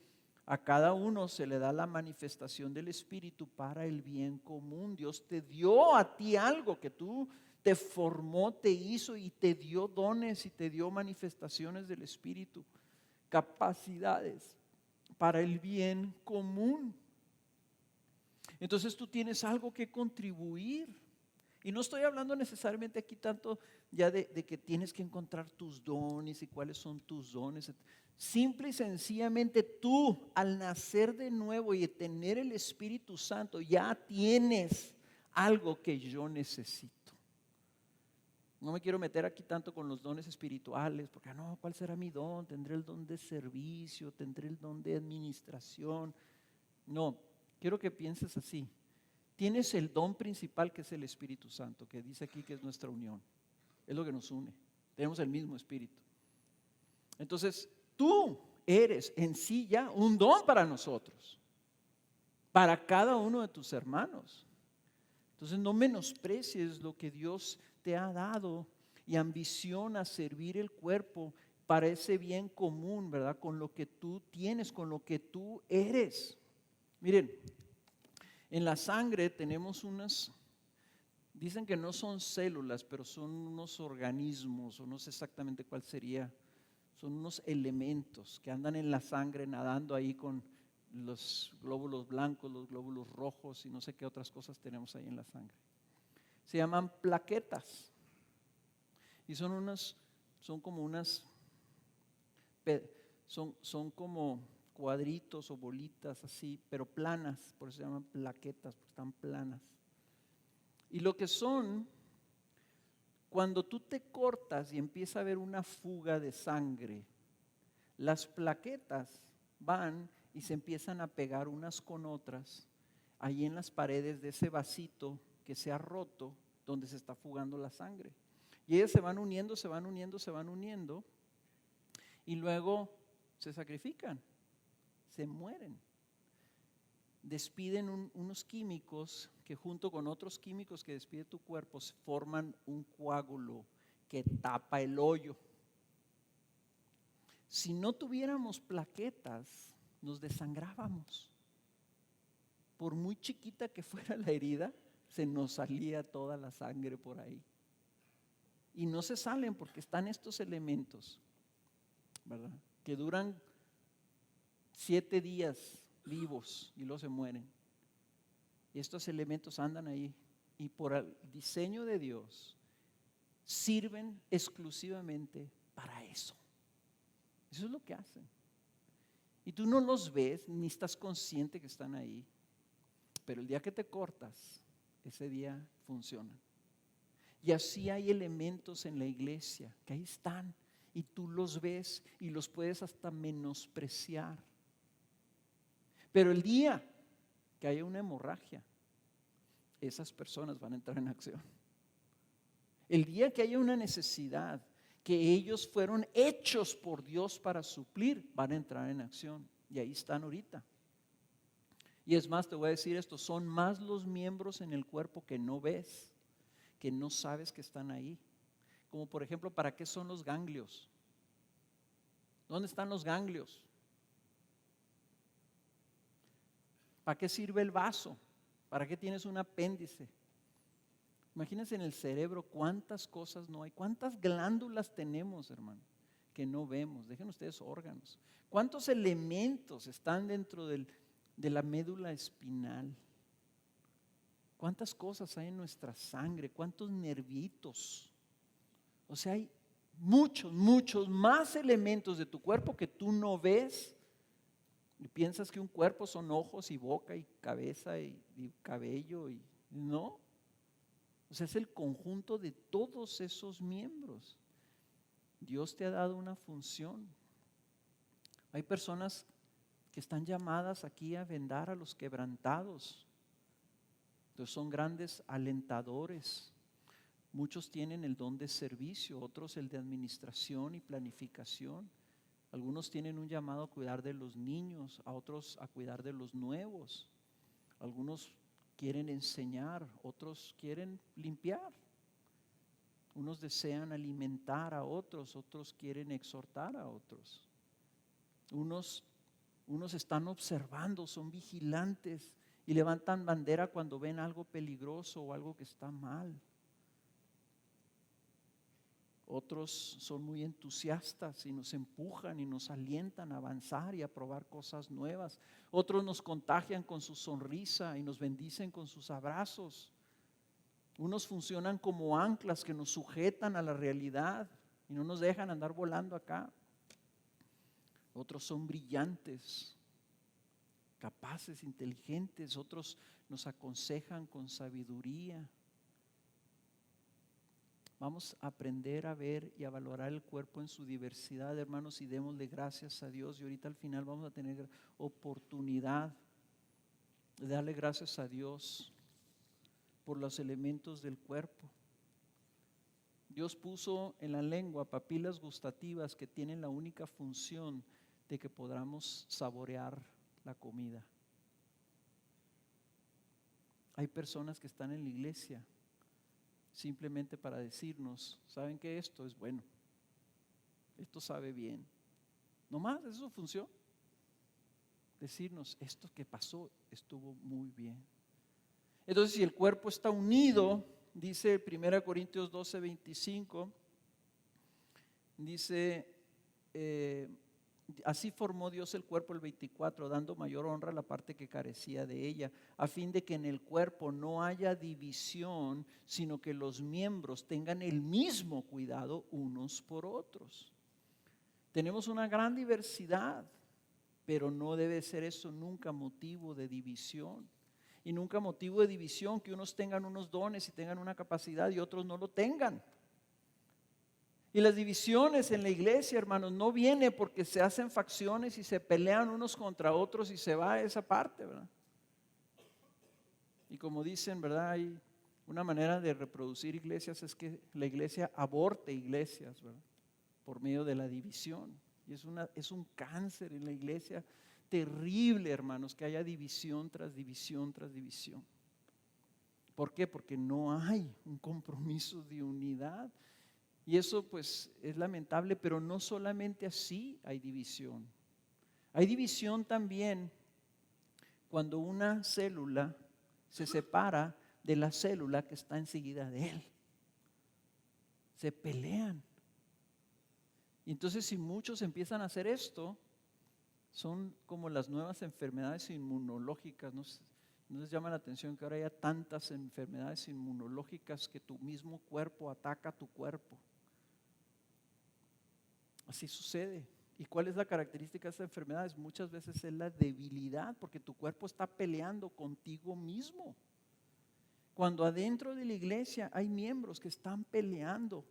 a cada uno se le da la manifestación del Espíritu para el bien común. Dios te dio a ti algo que tú te formó, te hizo y te dio dones y te dio manifestaciones del Espíritu, capacidades para el bien común. Entonces tú tienes algo que contribuir. Y no estoy hablando necesariamente aquí tanto ya de que tienes que encontrar tus dones y cuáles son tus dones. Simple y sencillamente tú, al nacer de nuevo y tener el Espíritu Santo, ya tienes algo que yo necesito. No me quiero meter aquí tanto con los dones espirituales, porque no, ¿cuál será mi don? ¿Tendré el don de servicio? ¿Tendré el don de administración? No, quiero que pienses así. Tienes el don principal que es el Espíritu Santo, que dice aquí que es nuestra unión. Es lo que nos une. Tenemos el mismo Espíritu. Entonces, tú eres en sí ya un don para nosotros, para cada uno de tus hermanos. Entonces, no menosprecies lo que Dios te ha dado y ambiciona servir el cuerpo para ese bien común, ¿verdad? Con lo que tú tienes, con lo que tú eres. Miren, en la sangre tenemos dicen que no son células, pero son unos organismos, o no sé exactamente cuál sería. Son unos elementos que andan en la sangre nadando ahí con los glóbulos blancos, los glóbulos rojos y no sé qué otras cosas tenemos ahí en la sangre. Se llaman plaquetas. Y son como cuadritos o bolitas así, pero planas, por eso se llaman plaquetas, porque están planas. Y lo que son, cuando tú te cortas y empieza a haber una fuga de sangre, las plaquetas van y se empiezan a pegar unas con otras ahí en las paredes de ese vasito que se ha roto donde se está fugando la sangre. Y ellas se van uniendo, se van uniendo, se van uniendo y luego se sacrifican, se mueren. Despiden unos químicos que junto con otros químicos que despide tu cuerpo forman un coágulo que tapa el hoyo. Si no tuviéramos plaquetas, nos desangrábamos. Por muy chiquita que fuera la herida, se nos salía toda la sangre por ahí. Y no se salen porque están estos elementos, ¿verdad? Que duran 7 días vivos y luego se mueren. Y estos elementos andan ahí y por el diseño de Dios sirven exclusivamente para eso. Eso es lo que hacen. Y tú no los ves ni estás consciente que están ahí. Pero el día que te cortas, ese día funcionan. Y así hay elementos en la iglesia que ahí están y tú los ves y los puedes hasta menospreciar. Pero el día que haya una hemorragia, esas personas van a entrar en acción. El día que haya una necesidad que ellos fueron hechos por Dios para suplir, van a entrar en acción. Y ahí están ahorita. Y es más, te voy a decir esto, son más los miembros en el cuerpo que no ves, que no sabes que están ahí. Como por ejemplo, ¿para qué son los ganglios? ¿Dónde están los ganglios? ¿Para qué sirve el vaso? ¿Para qué tienes un apéndice? Imagínense en el cerebro cuántas cosas no hay, cuántas glándulas tenemos, hermano, que no vemos. Dejen ustedes órganos. ¿Cuántos elementos están dentro de la médula espinal? ¿Cuántas cosas hay en nuestra sangre? ¿Cuántos nervitos? O sea, hay muchos más elementos de tu cuerpo que tú no ves. Y piensas que un cuerpo son ojos y boca y cabeza y cabello y no. O sea, es el conjunto de todos esos miembros. Dios te ha dado una función. Hay personas que están llamadas aquí a vendar a los quebrantados. Entonces son grandes alentadores. Muchos tienen el don de servicio, otros el de administración y planificación. Algunos tienen un llamado a cuidar de los niños, a otros a cuidar de los nuevos. Algunos quieren enseñar, otros quieren limpiar. Unos desean alimentar a otros, otros quieren exhortar a otros. Unos están observando, son vigilantes y levantan bandera cuando ven algo peligroso o algo que está mal. Otros son muy entusiastas y nos empujan y nos alientan a avanzar y a probar cosas nuevas. Otros nos contagian con su sonrisa y nos bendicen con sus abrazos. Unos funcionan como anclas que nos sujetan a la realidad y no nos dejan andar volando acá. Otros son brillantes, capaces, inteligentes. Otros nos aconsejan con sabiduría. Vamos a aprender a ver y a valorar el cuerpo en su diversidad, hermanos, y démosle gracias a Dios. Y ahorita al final vamos a tener oportunidad de darle gracias a Dios por los elementos del cuerpo. Dios puso en la lengua papilas gustativas que tienen la única función de que podamos saborear la comida. Hay personas que están en la iglesia simplemente para decirnos, ¿saben qué? Esto es bueno, esto sabe bien. Nomás eso funciona. Decirnos, esto que pasó estuvo muy bien. Entonces, si el cuerpo está unido, dice 1 Corintios 12:25, dice, así formó Dios el cuerpo, el 24, dando mayor honra a la parte que carecía de ella, a fin de que en el cuerpo no haya división, sino que los miembros tengan el mismo cuidado unos por otros. Tenemos una gran diversidad, pero no debe ser eso nunca motivo de división. y nunca motivo de división, que unos tengan unos dones y tengan una capacidad y otros no lo tengan. Y las divisiones en la iglesia, hermanos, no viene porque se hacen facciones y se pelean unos contra otros y se va a esa parte, ¿verdad? Y como dicen, ¿verdad? Hay una manera de reproducir iglesias es que la iglesia aborte iglesias, ¿verdad? Por medio de la división. Y es un cáncer en la iglesia terrible, hermanos, que haya división tras división tras división. ¿Por qué? Porque no hay un compromiso de unidad. Y eso pues es lamentable, pero no solamente así hay división. Hay división también cuando una célula se separa de la célula que está enseguida de él. Se pelean. Y entonces si muchos empiezan a hacer esto, son como las nuevas enfermedades inmunológicas. ¿No les llama la atención que ahora haya tantas enfermedades inmunológicas que tu mismo cuerpo ataca a tu cuerpo? Así sucede. ¿Y cuál es la característica de estas enfermedades? Muchas veces es la debilidad, porque tu cuerpo está peleando contigo mismo. Cuando adentro de la iglesia hay miembros que están peleando,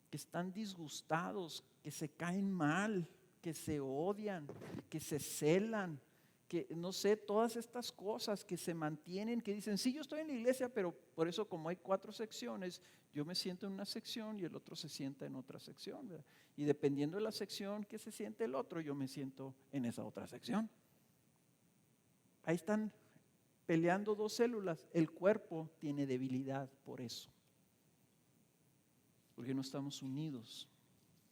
que están disgustados, que se caen mal, que se odian, que se celan, que no sé, todas estas cosas que se mantienen, que dicen, sí, yo estoy en la iglesia, pero por eso como hay 4 secciones, yo me siento en una sección y el otro se sienta en otra sección, ¿verdad? Y dependiendo de la sección que se siente el otro, yo me siento en esa otra sección. Ahí están peleando 2 células. El cuerpo tiene debilidad por eso, porque no estamos unidos.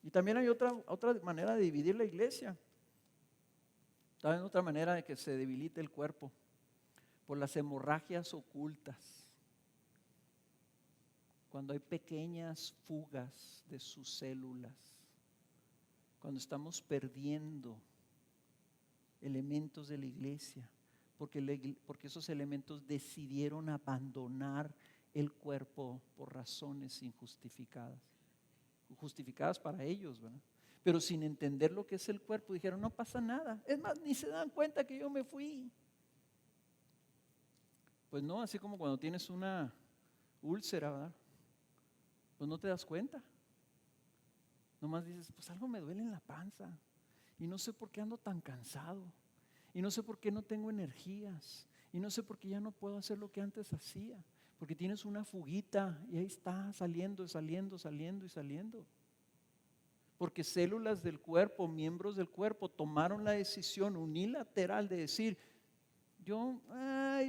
Y también hay otra manera de dividir la iglesia. También otra manera de que se debilite el cuerpo, por las hemorragias ocultas. Cuando hay pequeñas fugas de sus células, cuando estamos perdiendo elementos de la iglesia, porque esos elementos decidieron abandonar el cuerpo por razones injustificadas, justificadas para ellos, ¿verdad? Pero sin entender lo que es el cuerpo, dijeron, no pasa nada. Es más, ni se dan cuenta que yo me fui. Pues no, así como cuando tienes una úlcera, ¿verdad? Pues no te das cuenta. Nomás dices, pues algo me duele en la panza. Y no sé por qué ando tan cansado. Y no sé por qué no tengo energías. Y no sé por qué ya no puedo hacer lo que antes hacía. Porque tienes una fuguita y ahí está saliendo. Porque células del cuerpo, miembros del cuerpo tomaron la decisión unilateral de decir, yo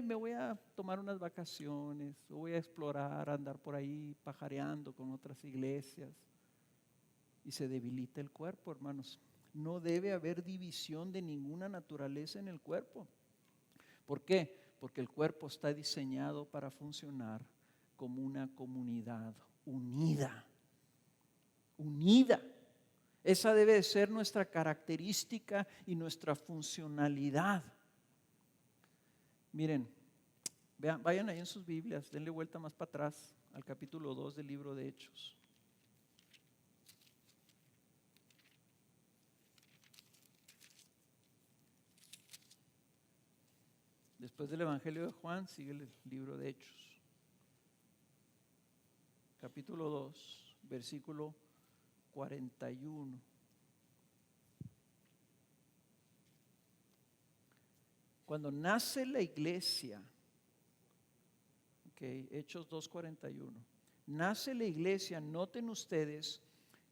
me voy a tomar unas vacaciones, o voy a explorar, a andar por ahí pajareando con otras iglesias. Y se debilita el cuerpo, hermanos. No debe haber división de ninguna naturaleza en el cuerpo. ¿Por qué? Porque el cuerpo está diseñado para funcionar como una comunidad unida. Unida. Esa debe de ser nuestra característica y nuestra funcionalidad. Miren, vayan ahí en sus Biblias, denle vuelta más para atrás al capítulo 2 del libro de Hechos. Después del Evangelio de Juan sigue el libro de Hechos. Capítulo 2, versículo 41. Cuando nace la iglesia, Hechos 2:41, nace la iglesia, noten ustedes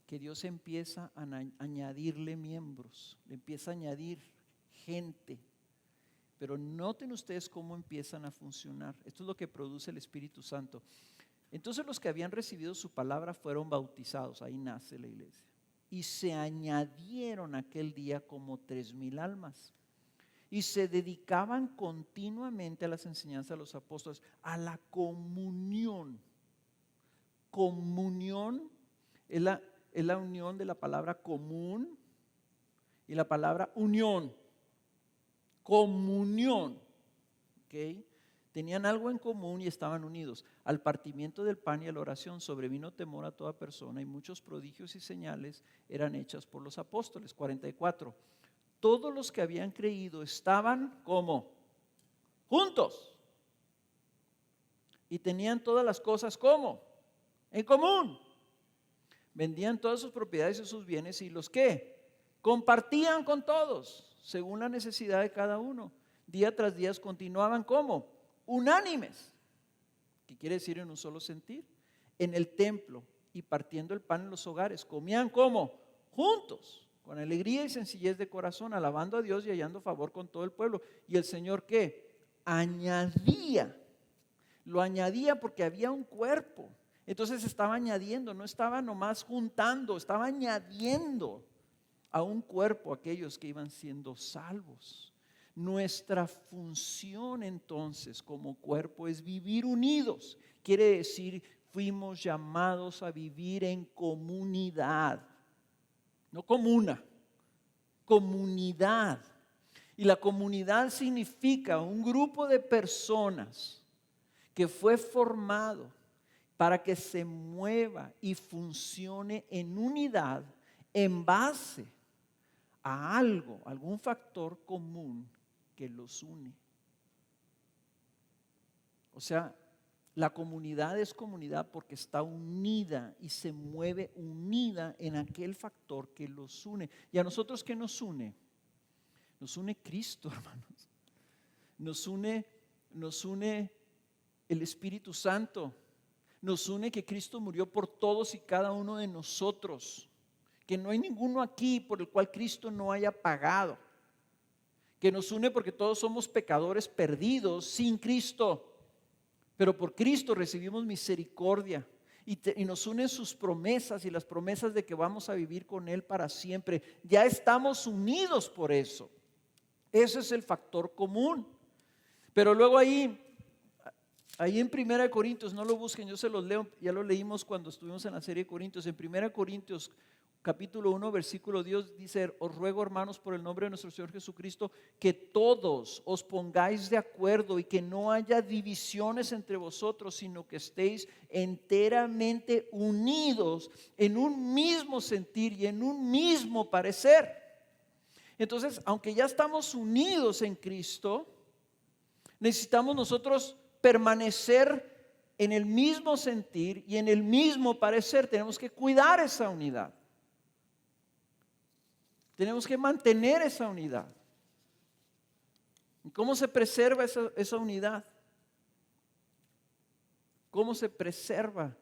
que Dios empieza a añadirle miembros, le empieza a añadir gente, pero noten ustedes cómo empiezan a funcionar. Esto es lo que produce el Espíritu Santo. Entonces los que habían recibido su palabra fueron bautizados, ahí nace la iglesia, y se añadieron aquel día como 3,000 almas. Y se dedicaban continuamente a las enseñanzas de los apóstoles, a la comunión. Comunión es la unión de la palabra común y la palabra unión. Comunión. ¿Okay? Tenían algo en común y estaban unidos. Al partimiento del pan y a la oración sobrevino temor a toda persona y muchos prodigios y señales eran hechas por los apóstoles. 44. Todos los que habían creído estaban como juntos y tenían todas las cosas ¿cómo? En común. Vendían todas sus propiedades y sus bienes y los ¿qué? Compartían con todos, según la necesidad de cada uno. Día tras día continuaban ¿cómo? Unánimes. ¿Qué quiere decir en un solo sentir? En el templo y partiendo el pan en los hogares. Comían ¿cómo? Juntos, con alegría y sencillez de corazón, alabando a Dios y hallando favor con todo el pueblo. ¿Y el Señor qué? Añadía. Lo añadía porque había un cuerpo. Entonces estaba añadiendo, no estaba nomás juntando, estaba añadiendo a un cuerpo aquellos que iban siendo salvos. Nuestra función entonces como cuerpo es vivir unidos. Quiere decir, fuimos llamados a vivir en comunidad, no comuna, comunidad. Y la comunidad significa un grupo de personas que fue formado para que se mueva y funcione en unidad en base a algo, algún factor común que los une. O sea, la comunidad es comunidad porque está unida y se mueve unida en aquel factor que los une. ¿Y a nosotros qué nos une? Nos une Cristo, hermanos. Nos une el Espíritu Santo. Nos une que Cristo murió por todos y cada uno de nosotros. Que no hay ninguno aquí por el cual Cristo no haya pagado. Que nos une porque todos somos pecadores perdidos sin Cristo. Pero por Cristo recibimos misericordia. Y nos unen sus promesas y las promesas de que vamos a vivir con Él para siempre. Ya estamos unidos por eso. Ese es el factor común. Pero luego ahí en 1 Corintios, no lo busquen, yo se los leo, ya lo leímos cuando estuvimos en la serie de Corintios. En 1 Corintios capítulo 1 versículo 10 dice: os ruego, hermanos, por el nombre de nuestro Señor Jesucristo, que todos os pongáis de acuerdo y que no haya divisiones entre vosotros, sino que estéis enteramente unidos en un mismo sentir y en un mismo parecer. Entonces, aunque ya estamos unidos en Cristo, necesitamos nosotros permanecer en el mismo sentir y en el mismo parecer. Tenemos que cuidar esa unidad. Tenemos que mantener esa unidad. ¿Y cómo se preserva esa unidad? ¿Cómo se preserva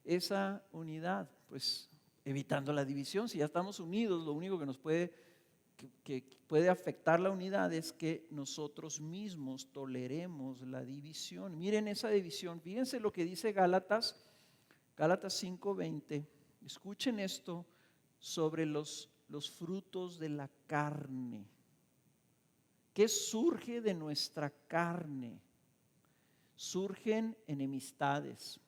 esa unidad? Pues evitando la división. Si ya estamos unidos, lo único que nos que puede afectar la unidad es que nosotros mismos toleremos la división. Miren esa división, fíjense lo que dice Gálatas 5:20. Escuchen esto sobre los frutos de la carne. ¿Qué surge de nuestra carne? Surgen enemistades,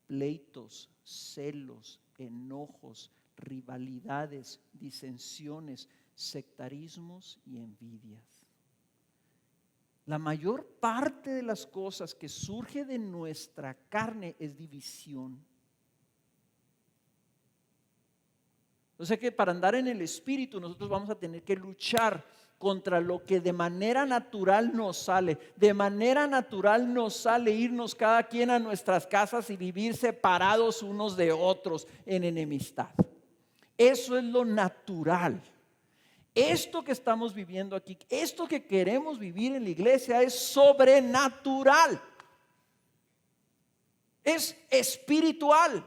pleitos, celos, enojos, rivalidades, disensiones, sectarismos y envidias. La mayor parte de las cosas que surge de nuestra carne es división. O sea que para andar en el Espíritu nosotros vamos a tener que luchar contra lo que de manera natural nos sale. De manera natural nos sale irnos cada quien a nuestras casas y vivir separados unos de otros en enemistad. Eso es lo natural. Esto que estamos viviendo aquí, esto que queremos vivir en la iglesia es sobrenatural. Es espiritual.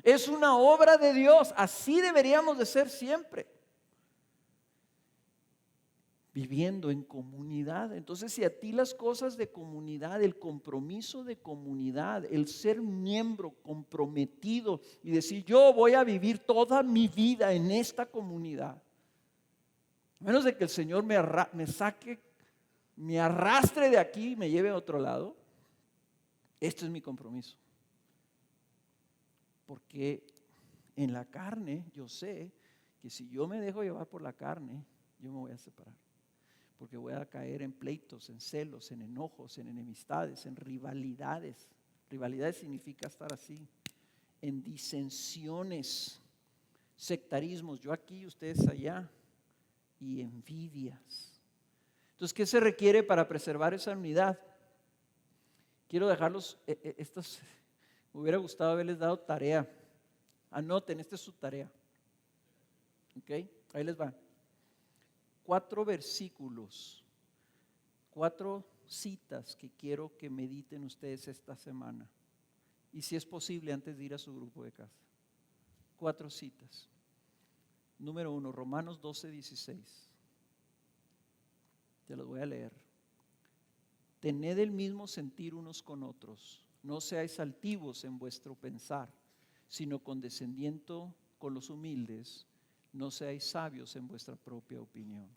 Es una obra de Dios. Así deberíamos de ser siempre. Viviendo en comunidad. Entonces, si a ti las cosas de comunidad, el compromiso de comunidad, el ser miembro comprometido y decir: yo voy a vivir toda mi vida en esta comunidad, a menos de que el Señor me saque, me arrastre de aquí y me lleve a otro lado, esto es mi compromiso. Porque en la carne yo sé que si yo me dejo llevar por la carne, yo me voy a separar. Porque voy a caer en pleitos, en celos, en enojos, en enemistades, en rivalidades. Rivalidades significa estar así. En disensiones, sectarismos, yo aquí, ustedes allá, y envidias. Entonces, ¿qué se requiere para preservar esa unidad? quiero dejarlos, me hubiera gustado haberles dado tarea. Anoten, esta es su tarea. ¿Ok? Ahí les va. 4 versículos, 4 citas que quiero que mediten ustedes esta semana. Y si es posible, antes de ir a su grupo de casa. 4 citas. Número 1, Romanos 12:16. Te los voy a leer. Tened el mismo sentir unos con otros. No seáis altivos en vuestro pensar, sino condescendiendo con los humildes. No seáis sabios en vuestra propia opinión.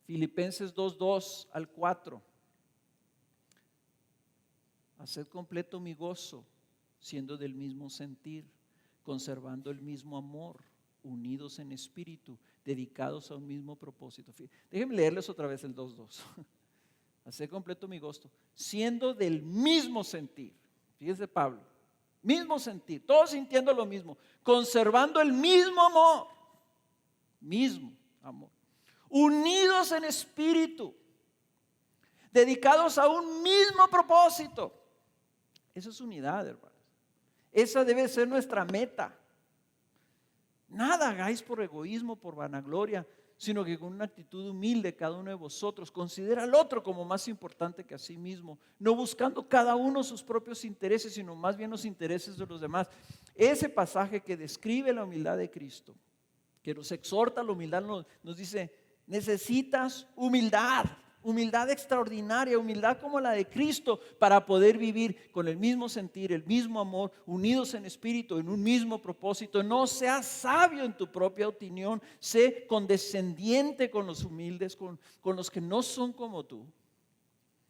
Filipenses 2:2 al 4. Haced completo mi gozo, siendo del mismo sentir, conservando el mismo amor, unidos en espíritu, dedicados a un mismo propósito. Déjenme leerles otra vez el 2:2. Haced completo mi gozo, siendo del mismo sentir. Fíjense Pablo, mismo sentir, todos sintiendo lo mismo, conservando el mismo amor, unidos en espíritu, dedicados a un mismo propósito. Eso es unidad, hermanos. Esa debe ser nuestra meta. Nada hagáis por egoísmo, por vanagloria, sino que con una actitud humilde cada uno de vosotros considera al otro como más importante que a sí mismo, no buscando cada uno sus propios intereses, sino más bien los intereses de los demás. Ese pasaje que describe la humildad de Cristo, que nos exhorta a la humildad, nos dice, necesitas humildad. Humildad extraordinaria, humildad como la de Cristo para poder vivir con el mismo sentir, el mismo amor, unidos en espíritu, en un mismo propósito. No seas sabio en tu propia opinión, sé condescendiente con los humildes, con los que no son como tú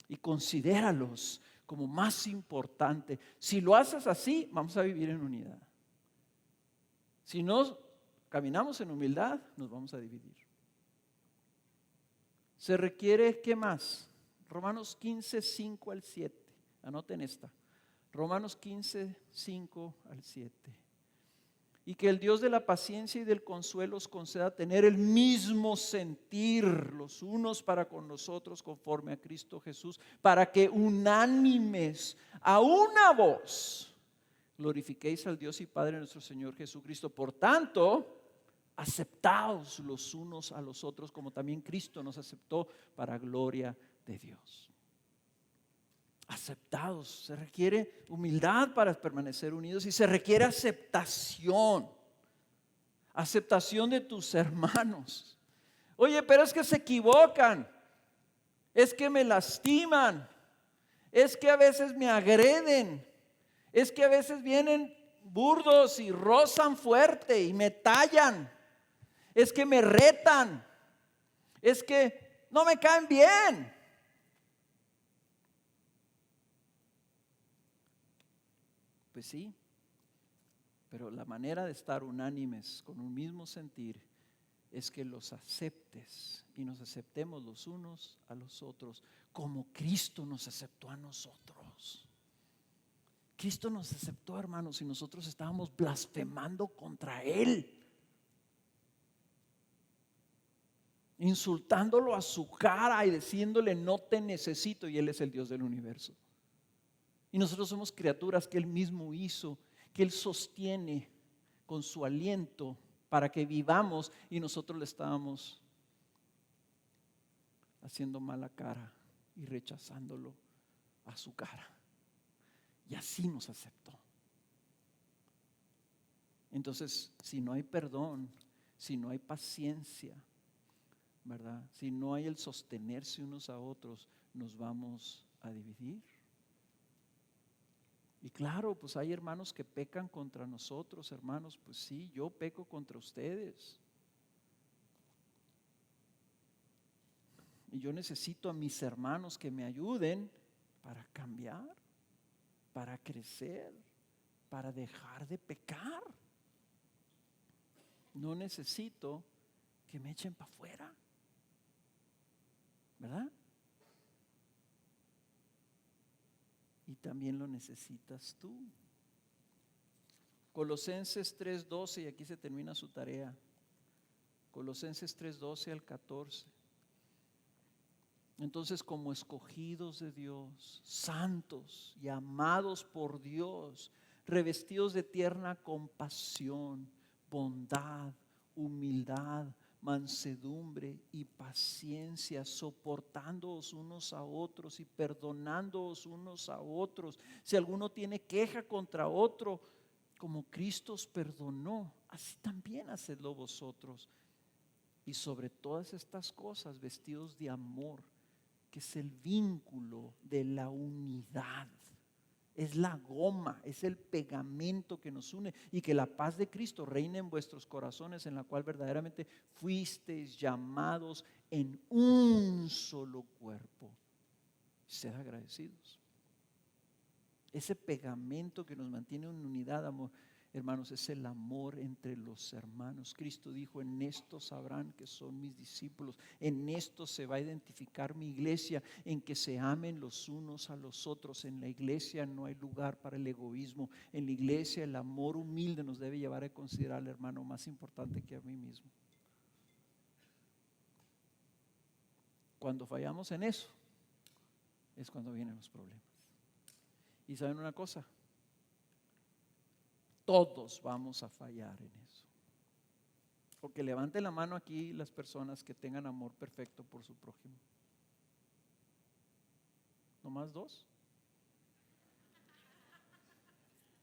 y considéralos como más importante. Si lo haces así, vamos a vivir en unidad. Si no caminamos en humildad, nos vamos a dividir. Se requiere, ¿qué más? Romanos 15, 5 al 7. Anoten esta. Romanos 15, 5 al 7. Y que el Dios de la paciencia y del consuelo os conceda tener el mismo sentir los unos para con los otros conforme a Cristo Jesús, para que unánimes a una voz glorifiquéis al Dios y Padre de nuestro Señor Jesucristo. Por tanto, aceptaos los unos a los otros como también Cristo nos aceptó para gloria de Dios. Aceptados, se requiere humildad para permanecer unidos y se requiere aceptación de tus hermanos. Oye, pero es que se equivocan, es que me lastiman, es que a veces me agreden, es que a veces vienen burdos y rozan fuerte y me tallan. Es que me retan, es que no me caen bien. Pues sí, pero la manera de estar unánimes con un mismo sentir es que los aceptes y nos aceptemos los unos a los otros como Cristo nos aceptó a nosotros. Cristo nos aceptó, hermanos, y nosotros estábamos blasfemando contra Él, insultándolo a su cara y diciéndole no te necesito, y Él es el Dios del universo. Y nosotros somos criaturas que Él mismo hizo, que Él sostiene con su aliento para que vivamos, y nosotros le estábamos haciendo mala cara y rechazándolo a su cara. Y así nos aceptó. Entonces, si no hay perdón, si no hay paciencia, ¿verdad? Si no hay el sostenerse unos a otros, nos vamos a dividir. Y claro, pues hay hermanos que pecan contra nosotros, hermanos, pues sí, yo peco contra ustedes. Y yo necesito a mis hermanos que me ayuden para cambiar, para crecer, para dejar de pecar. No necesito que me echen para afuera, ¿verdad? Y también lo necesitas tú. Colosenses 3:12, y aquí se termina su tarea. Colosenses 3:12 al 14. Entonces, como escogidos de Dios, santos y amados por Dios, revestidos de tierna compasión, bondad, humildad, mansedumbre y paciencia, soportándoos unos a otros y perdonándoos unos a otros. Si alguno tiene queja contra otro, como Cristo os perdonó, así también hacedlo vosotros. Y sobre todas estas cosas, vestidos de amor, que es el vínculo de la unidad. Es la goma, es el pegamento que nos une, y que la paz de Cristo reine en vuestros corazones, en la cual verdaderamente fuisteis llamados en un solo cuerpo. Sed agradecidos. Ese pegamento que nos mantiene en unidad, amor, hermanos, es el amor entre los hermanos. Cristo dijo: en esto sabrán que son mis discípulos, en esto se va a identificar mi iglesia, en que se amen los unos a los otros. En la iglesia no hay lugar para el egoísmo. En la iglesia el amor humilde nos debe llevar a considerar al hermano más importante que a mí mismo. Cuando fallamos en eso, es cuando vienen los problemas. Y ¿saben una cosa? Todos vamos a fallar en eso. Porque levante la mano aquí las personas que tengan amor perfecto por su prójimo. ¿No más 2?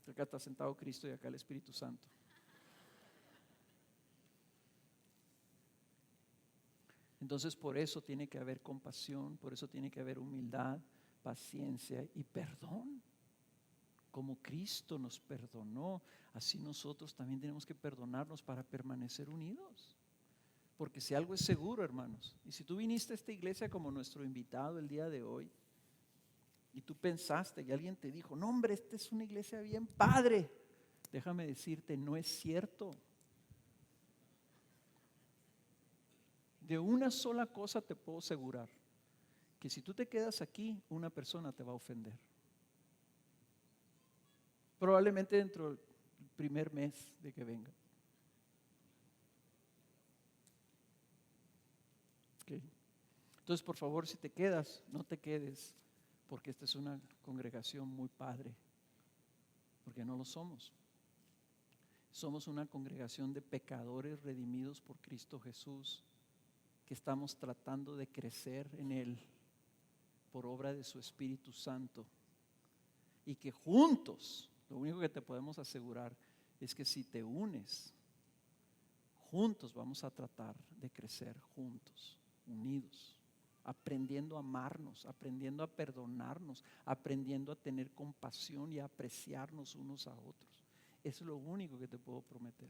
Acá está sentado Cristo y acá el Espíritu Santo. Entonces, por eso tiene que haber compasión, por eso tiene que haber humildad, paciencia y perdón. Como Cristo nos perdonó, así nosotros también tenemos que perdonarnos para permanecer unidos. Porque si algo es seguro, hermanos, y si tú viniste a esta iglesia como nuestro invitado el día de hoy, y tú pensaste y alguien te dijo: no, hombre, esta es una iglesia bien padre, déjame decirte, no es cierto. De una sola cosa te puedo asegurar: que si tú te quedas aquí, una persona te va a ofender. Probablemente dentro del primer mes de que venga. Okay. Entonces, por favor, si te quedas, no te quedes porque esta es una congregación muy padre, porque no lo somos. Somos una congregación de pecadores redimidos por Cristo Jesús, que estamos tratando de crecer en Él por obra de su Espíritu Santo, y que juntos, lo único que te podemos asegurar es que si te unes, juntos vamos a tratar de crecer juntos, unidos, aprendiendo a amarnos, aprendiendo a perdonarnos, aprendiendo a tener compasión y a apreciarnos unos a otros. Eso es lo único que te puedo prometer.